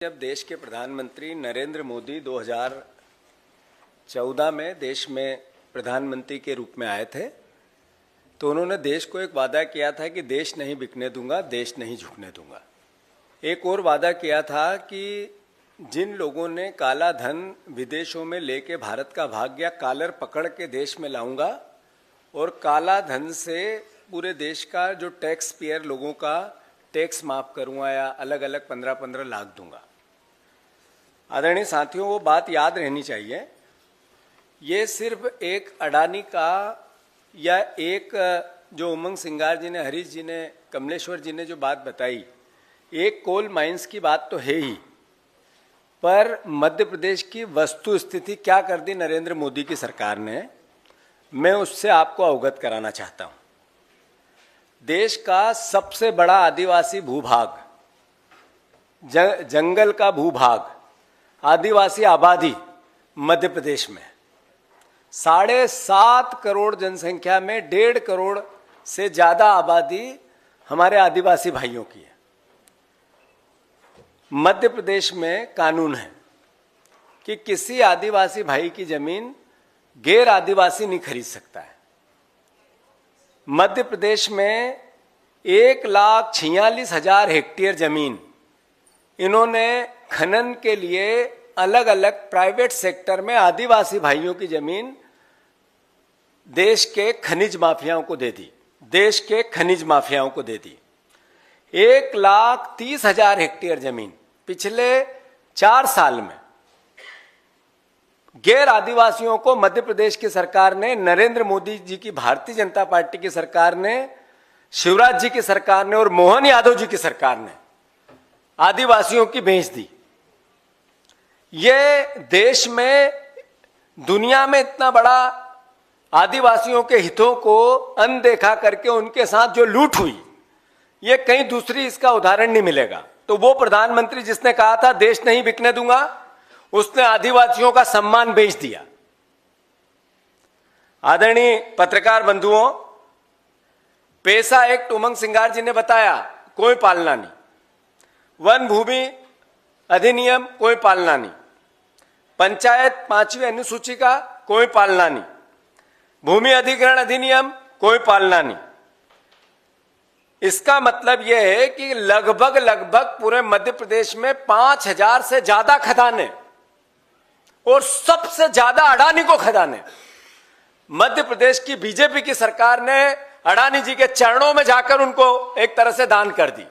जब देश के प्रधानमंत्री नरेंद्र मोदी 2014 में देश में प्रधानमंत्री के रूप में आए थे तो उन्होंने देश को एक वादा किया था कि देश नहीं बिकने दूंगा, देश नहीं झुकने दूंगा। एक और वादा किया था कि जिन लोगों ने काला धन विदेशों में लेके भारत का भाग्य कॉलर पकड़ के देश में लाऊंगा और काला धन से पूरे देश का जो टैक्स पेयर लोगों का टैक्स माफ करूंगा या अलग अलग 15-15 लाख दूंगा। आदरणीय साथियों, वो बात याद रहनी चाहिए। ये सिर्फ एक अडानी का या एक जो उमंग सिंगार जी ने, हरीश जी ने, कमलेश्वर जी ने जो बात बताई, एक कोल माइंस की बात तो है ही, पर मध्य प्रदेश की वस्तु स्थिति क्या कर दी नरेंद्र मोदी की सरकार ने, मैं उससे आपको अवगत कराना चाहता हूं। देश का सबसे बड़ा आदिवासी भूभाग, जंगल का भूभाग, आदिवासी आबादी मध्य प्रदेश में 7.5 करोड़ जनसंख्या में 1.5 करोड़ से ज्यादा आबादी हमारे आदिवासी भाइयों की है। मध्य प्रदेश में कानून है कि किसी आदिवासी भाई की जमीन गैर आदिवासी नहीं खरीद सकता है। मध्य प्रदेश में 1,46,000 हेक्टेयर जमीन इन्होंने खनन के लिए अलग अलग प्राइवेट सेक्टर में आदिवासी भाइयों की जमीन देश के खनिज माफियाओं को दे दी, देश के खनिज माफियाओं को दे दी। 1,30,000 हेक्टेयर जमीन पिछले 4 साल में गैर आदिवासियों को मध्य प्रदेश की सरकार ने, नरेंद्र मोदी जी की भारतीय जनता पार्टी की सरकार ने, शिवराज जी की सरकार ने और मोहन यादव जी की सरकार ने आदिवासियों की बेच दी। ये देश में, दुनिया में इतना बड़ा आदिवासियों के हितों को अनदेखा करके उनके साथ जो लूट हुई, ये कहीं दूसरी इसका उदाहरण नहीं मिलेगा। तो वो प्रधानमंत्री जिसने कहा था देश नहीं बिकने दूंगा, उसने आदिवासियों का सम्मान बेच दिया। आदरणीय पत्रकार बंधुओं, पेशा एक्ट उमंग सिंगार जी ने बताया, कोई पालना नहीं। वन भूमि अधिनियम, कोई पालना नहीं। पंचायत 5वीं अनुसूची का कोई पालना नहीं। भूमि अधिग्रहण अधिनियम, कोई पालना नहीं। इसका मतलब यह है कि लगभग पूरे मध्य प्रदेश में 5,000 से ज्यादा खदानें और सबसे ज्यादा अडानी को खदानें मध्य प्रदेश की बीजेपी की सरकार ने अडानी जी के चरणों में जाकर उनको एक तरह से दान कर दी।